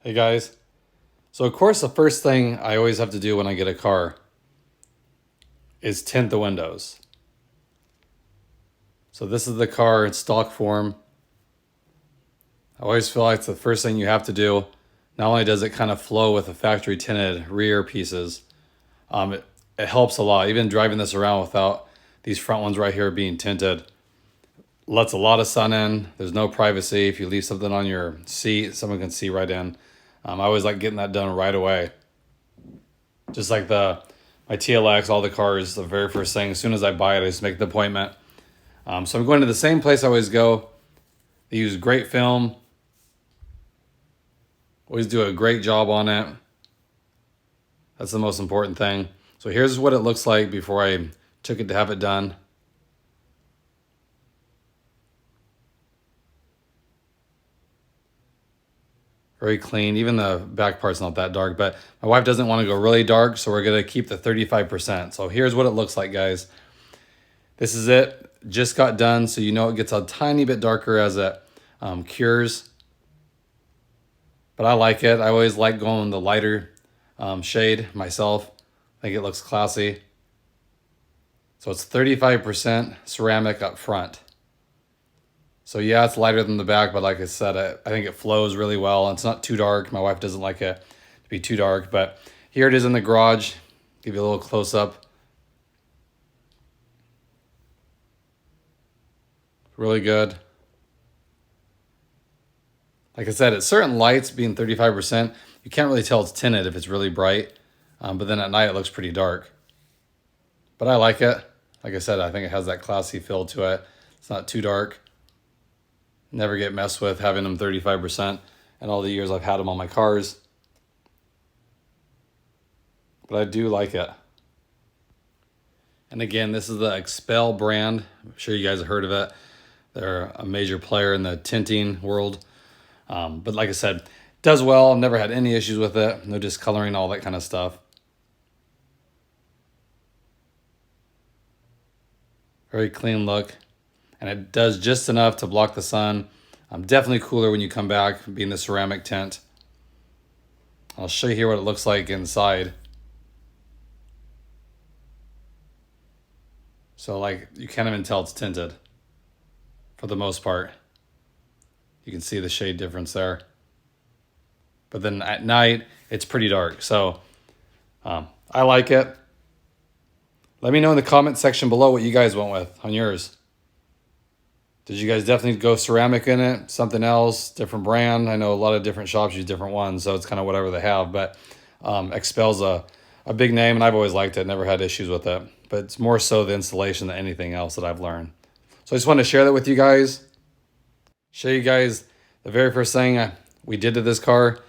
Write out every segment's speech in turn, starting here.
Hey guys. So of course the first thing I always have to do when I get a car is tint the windows. So this is the car in stock form. I always feel like it's the first thing you have to do. Not only does it kind of flow with the factory tinted rear pieces, it helps a lot. Even driving this around without these front ones right here being tinted lets a lot of sun in. There's no privacy. If you leave something on your seat, someone can see right in. I always like getting that done right away. Just like my TLX, all the cars, the very first thing, as soon as I buy it, I just make the appointment. So I'm going to the same place I always go. They use great film. Always do a great job on it. That's the most important thing. So here's what it looks like before I took it to have it done. Very clean. Even the back part's not that dark, but my wife doesn't want to go really dark, so we're going to keep the 35%. So here's what it looks like, guys. This is it. Just got done, so you know it gets a tiny bit darker as it cures. But I like it. I always like going the lighter shade myself. I think it looks classy. So it's 35% ceramic up front. So yeah, it's lighter than the back, but like I said, I think it flows really well. It's not too dark. My wife doesn't like it to be too dark, but here it is in the garage. Give you a little close up. Really good. Like I said, at certain lights being 35%, you can't really tell it's tinted if it's really bright. But then at night it looks pretty dark. But I like it. Like I said, I think it has that classy feel to it. It's not too dark. Never get messed with having them 35% in all the years I've had them on my cars. But I do like it. And again, this is the Xpel brand. I'm sure you guys have heard of it. They're a major player in the tinting world. But like I said, does well. I've never had any issues with it. No discoloring, all that kind of stuff. Very clean look. And it does just enough to block the sun. Definitely cooler when you come back, being the ceramic tint. I'll show you here what it looks like inside. So like you can't even tell it's tinted for the most part. You can see the shade difference there. But then at night, it's pretty dark. So I like it. Let me know in the comment section below what you guys went with on yours. Did you guys definitely go ceramic in it? Something else? Different brand? I know a lot of different shops use different ones, so it's kind of whatever they have. But Xpel's a big name, and I've always liked it. Never had issues with it. But it's more so the installation than anything else that I've learned. So I just wanted to share that with you guys. Show you guys the very first thing we did to this car.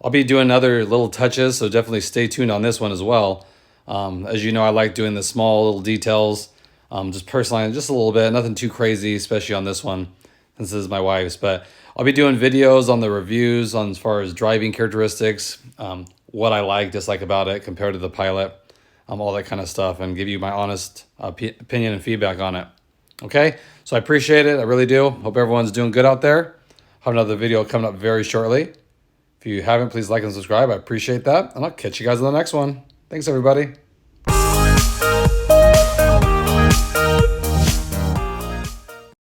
I'll be doing other little touches, so definitely stay tuned on this one as well. As you know, I like doing the small little details, just personalizing just a little bit, nothing too crazy, especially on this one, since this is my wife's. But I'll be doing videos on the reviews on as far as driving characteristics, what I like, dislike about it compared to the Pilot, all that kind of stuff, and give you my honest opinion and feedback on it. Okay, so I appreciate it. I really do. Hope everyone's doing good out there. Have another video coming up very shortly. If you haven't, please like and subscribe. I appreciate that. And I'll catch you guys in the next one. Thanks, everybody.